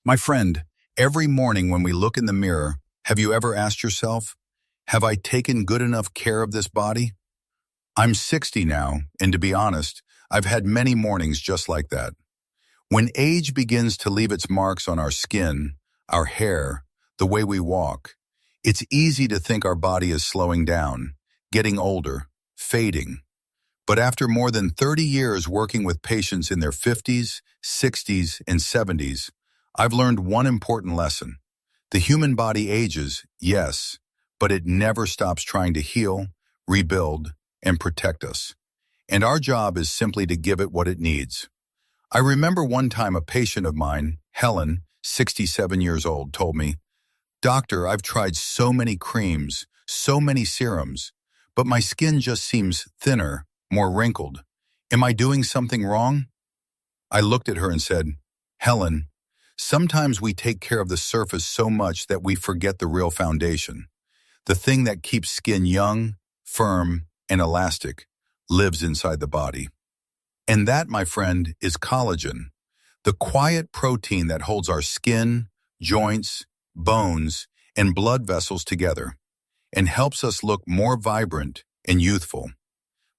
My friend, every morning when we look in the mirror, have you ever asked yourself, have I taken good enough care of this body? I'm 60 now, and to be honest, I've had many mornings just like that. When age begins to leave its marks on our skin, our hair, the way we walk, it's easy to think our body is slowing down, getting older, fading. But after more than 30 years working with patients in their 50s, 60s, and 70s, I've learned one important lesson. The human body ages, yes, but it never stops trying to heal, rebuild, and protect us. And our job is simply to give it what it needs. I remember one time a patient of mine, Helen, 67 years old, told me, "Doctor, I've tried so many creams, so many serums, but my skin just seems thinner, more wrinkled. Am I doing something wrong?" I looked at her and said, "Helen, sometimes we take care of the surface so much that we forget the real foundation. The thing that keeps skin young, firm, and elastic lives inside the body. And that, my friend, is collagen, the quiet protein that holds our skin, joints, bones, and blood vessels together and helps us look more vibrant and youthful.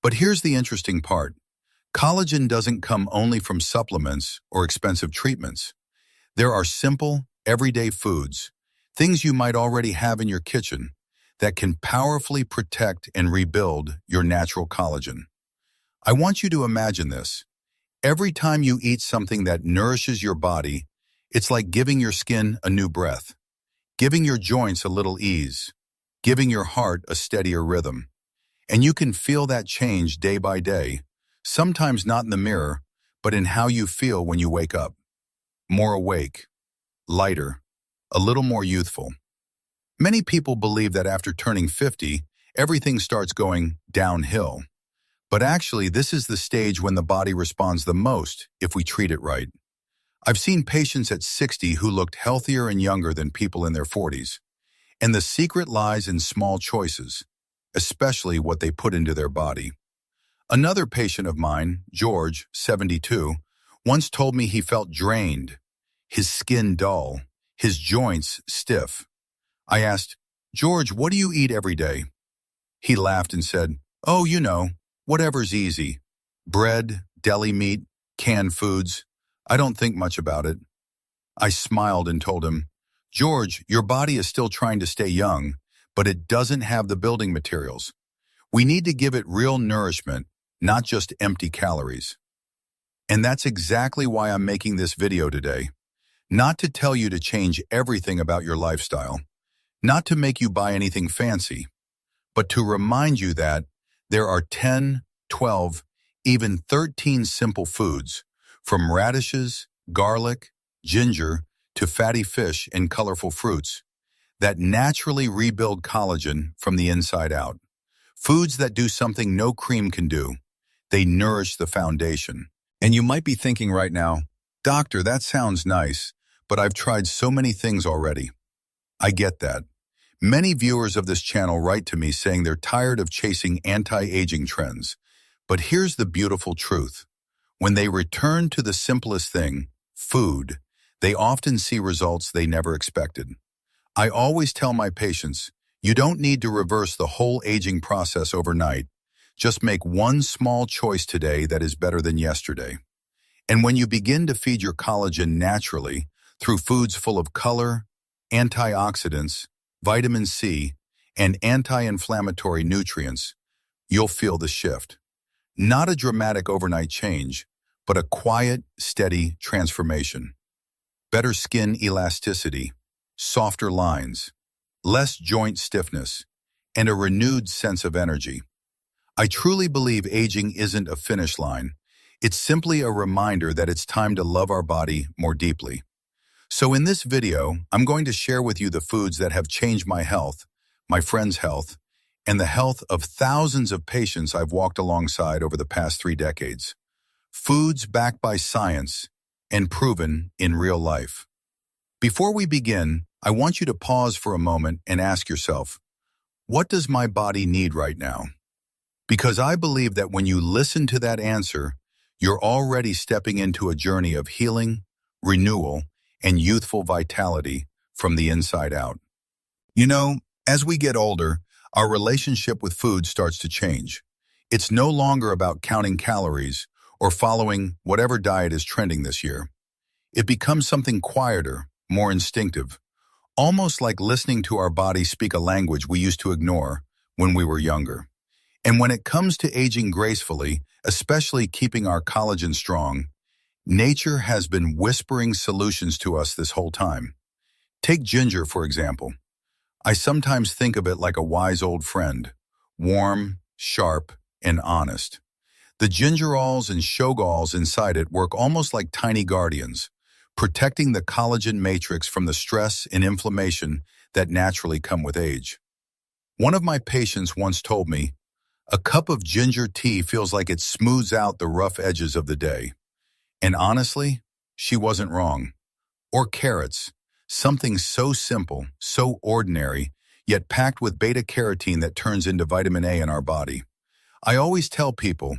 But here's the interesting part. Collagen doesn't come only from supplements or expensive treatments. There are simple, everyday foods, things you might already have in your kitchen, that can powerfully protect and rebuild your natural collagen. I want you to imagine this. Every time you eat something that nourishes your body, it's like giving your skin a new breath, giving your joints a little ease, giving your heart a steadier rhythm. And you can feel that change day by day, sometimes not in the mirror, but in how you feel when you wake up. More awake, lighter, a little more youthful. Many people believe that after turning 50, everything starts going downhill. But actually, this is the stage when the body responds the most if we treat it right. I've seen patients at 60 who looked healthier and younger than people in their 40s. And the secret lies in small choices, especially what they put into their body. Another patient of mine, George, 72, once told me he felt drained, his skin dull, his joints stiff. I asked, "George, what do you eat every day?" He laughed and said, "Oh, you know, whatever's easy. Bread, deli meat, canned foods. I don't think much about it." I smiled and told him, "George, your body is still trying to stay young, but it doesn't have the building materials. We need to give it real nourishment, not just empty calories." And that's exactly why I'm making this video today. Not to tell you to change everything about your lifestyle, not to make you buy anything fancy, but to remind you that there are 10, 12, even 13 simple foods, from radishes, garlic, ginger, to fatty fish and colorful fruits, that naturally rebuild collagen from the inside out. Foods that do something no cream can do. They nourish the foundation. And you might be thinking right now, "Doctor, that sounds nice, but I've tried so many things already." I get that. Many viewers of this channel write to me saying they're tired of chasing anti-aging trends. But here's the beautiful truth. When they return to the simplest thing, food, they often see results they never expected. I always tell my patients, you don't need to reverse the whole aging process overnight. Just make one small choice today that is better than yesterday. And when you begin to feed your collagen naturally through foods full of color, antioxidants, vitamin C, and anti-inflammatory nutrients, you'll feel the shift. Not a dramatic overnight change, but a quiet, steady transformation. Better skin elasticity, softer lines, less joint stiffness, and a renewed sense of energy. I truly believe aging isn't a finish line. It's simply a reminder that it's time to love our body more deeply. So in this video, I'm going to share with you the foods that have changed my health, my friends' health, and the health of thousands of patients I've walked alongside over the past 3 decades. Foods backed by science and proven in real life. Before we begin, I want you to pause for a moment and ask yourself, what does my body need right now? Because I believe that when you listen to that answer, you're already stepping into a journey of healing, renewal, and youthful vitality from the inside out. You know, as we get older, our relationship with food starts to change. It's no longer about counting calories or following whatever diet is trending this year. It becomes something quieter, more instinctive, almost like listening to our body speak a language we used to ignore when we were younger. And when it comes to aging gracefully, especially keeping our collagen strong, nature has been whispering solutions to us this whole time. Take ginger, for example. I sometimes think of it like a wise old friend, warm, sharp, and honest. The gingerols and shogals inside it work almost like tiny guardians, protecting the collagen matrix from the stress and inflammation that naturally come with age. One of my patients once told me, "A cup of ginger tea feels like it smooths out the rough edges of the day." And honestly, she wasn't wrong. Or carrots, something so simple, so ordinary, yet packed with beta-carotene that turns into vitamin A in our body. I always tell people,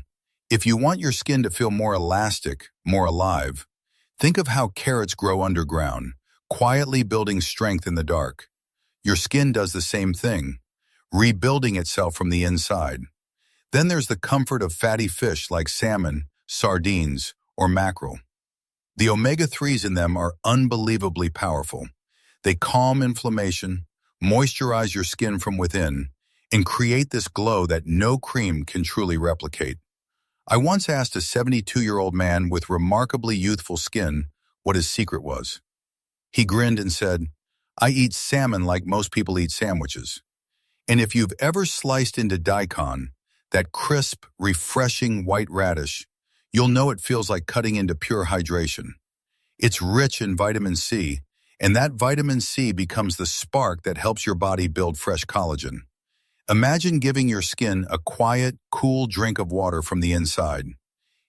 if you want your skin to feel more elastic, more alive, think of how carrots grow underground, quietly building strength in the dark. Your skin does the same thing, rebuilding itself from the inside. Then there's the comfort of fatty fish like salmon, sardines, or mackerel. The omega-3s in them are unbelievably powerful. They calm inflammation, moisturize your skin from within, and create this glow that no cream can truly replicate. I once asked a 72-year-old man with remarkably youthful skin what his secret was. He grinned and said, "I eat salmon like most people eat sandwiches." And if you've ever sliced into daikon, that crisp, refreshing white radish, you'll know it feels like cutting into pure hydration. It's rich in vitamin C, and that vitamin C becomes the spark that helps your body build fresh collagen. Imagine giving your skin a quiet, cool drink of water from the inside.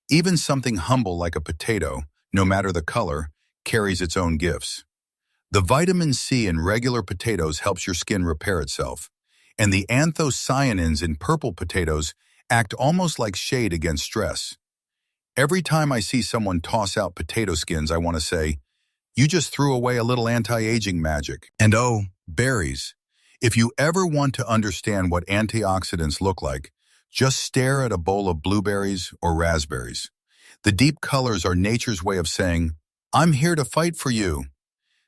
Even something humble like a potato, no matter the color, carries its own gifts. The vitamin C in regular potatoes helps your skin repair itself, and the anthocyanins in purple potatoes act almost like shade against stress. Every time I see someone toss out potato skins, I want to say, "You just threw away a little anti-aging magic." And oh, berries. If you ever want to understand what antioxidants look like, just stare at a bowl of blueberries or raspberries. The deep colors are nature's way of saying, "I'm here to fight for you."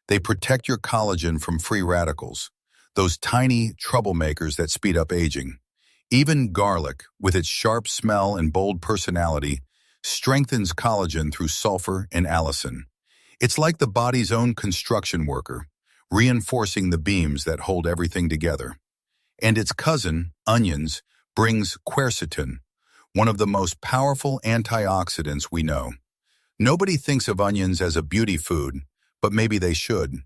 They protect your collagen from free radicals, those tiny troublemakers that speed up aging. Even garlic, with its sharp smell and bold personality, strengthens collagen through sulfur and allicin. It's like the body's own construction worker, reinforcing the beams that hold everything together. And its cousin, onions, brings quercetin, one of the most powerful antioxidants we know. Nobody thinks of onions as a beauty food, but maybe they should.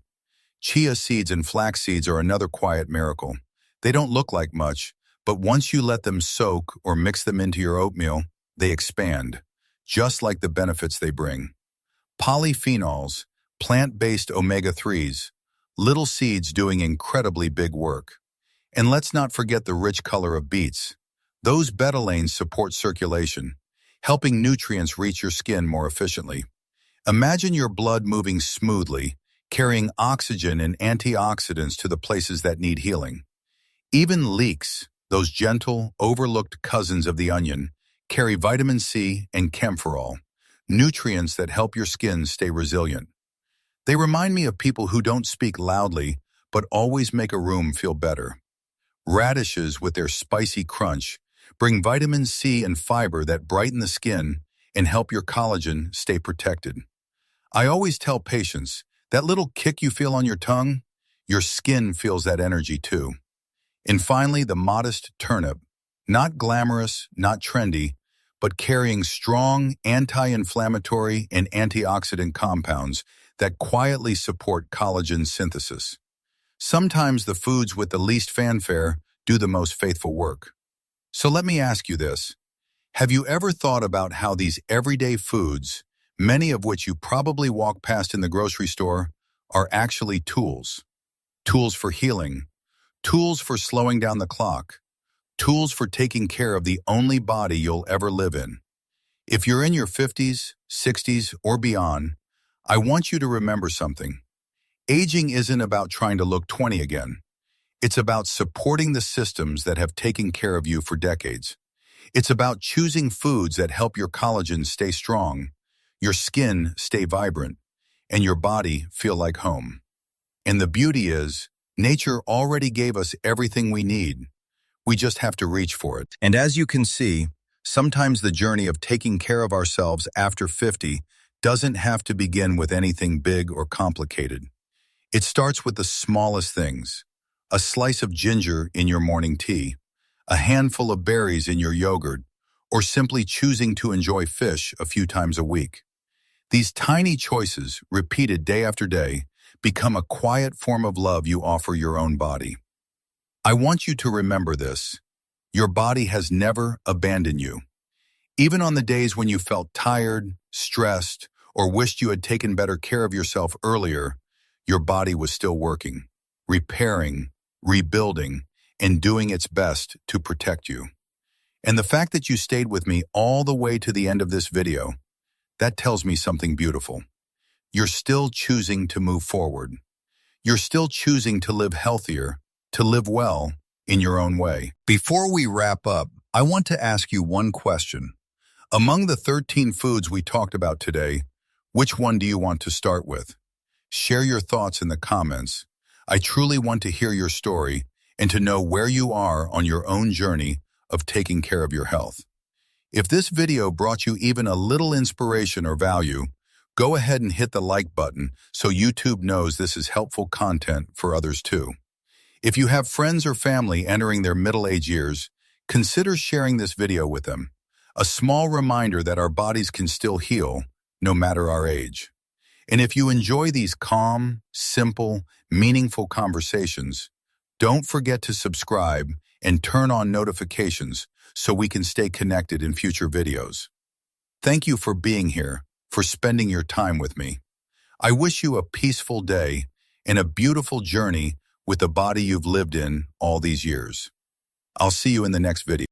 Chia seeds and flax seeds are another quiet miracle. They don't look like much, but once you let them soak or mix them into your oatmeal, they expand, just like the benefits they bring. Polyphenols, plant-based omega-3s, little seeds doing incredibly big work. And let's not forget the rich color of beets. Those betalains support circulation, helping nutrients reach your skin more efficiently. Imagine your blood moving smoothly, carrying oxygen and antioxidants to the places that need healing. Even leeks, those gentle, overlooked cousins of the onion, carry vitamin C and camphorol, nutrients that help your skin stay resilient. They remind me of people who don't speak loudly, but always make a room feel better. Radishes, with their spicy crunch, bring vitamin C and fiber that brighten the skin and help your collagen stay protected. I always tell patients, that little kick you feel on your tongue, your skin feels that energy too. And finally, the modest turnip. Not glamorous, not trendy, but carrying strong anti-inflammatory and antioxidant compounds that quietly support collagen synthesis. Sometimes the foods with the least fanfare do the most faithful work. So let me ask you this. Have you ever thought about how these everyday foods, many of which you probably walk past in the grocery store, are actually tools? Tools for healing, tools for slowing down the clock, tools for taking care of the only body you'll ever live in. If you're in your 50s, 60s, or beyond, I want you to remember something. Aging isn't about trying to look 20 again. It's about supporting the systems that have taken care of you for decades. It's about choosing foods that help your collagen stay strong, your skin stay vibrant, and your body feel like home. And the beauty is, nature already gave us everything we need. We just have to reach for it. And as you can see, sometimes the journey of taking care of ourselves after 50 doesn't have to begin with anything big or complicated. It starts with the smallest things. A slice of ginger in your morning tea, a handful of berries in your yogurt, or simply choosing to enjoy fish a few times a week. These tiny choices, repeated day after day, become a quiet form of love you offer your own body. I want you to remember this. Your body has never abandoned you. Even on the days when you felt tired, stressed, or wished you had taken better care of yourself earlier, your body was still working, repairing, rebuilding, and doing its best to protect you. And the fact that you stayed with me all the way to the end of this video, that tells me something beautiful. You're still choosing to move forward. You're still choosing to live healthier, to live well, in your own way. Before we wrap up, I want to ask you one question. Among the 13 foods we talked about today, which one do you want to start with? Share your thoughts in the comments. I truly want to hear your story and to know where you are on your own journey of taking care of your health. If this video brought you even a little inspiration or value, go ahead and hit the like button so YouTube knows this is helpful content for others too. If you have friends or family entering their middle-age years, consider sharing this video with them. A small reminder that our bodies can still heal, no matter our age. And if you enjoy these calm, simple, meaningful conversations, don't forget to subscribe and turn on notifications so we can stay connected in future videos. Thank you for being here, for spending your time with me. I wish you a peaceful day and a beautiful journey with the body you've lived in all these years. I'll see you in the next video.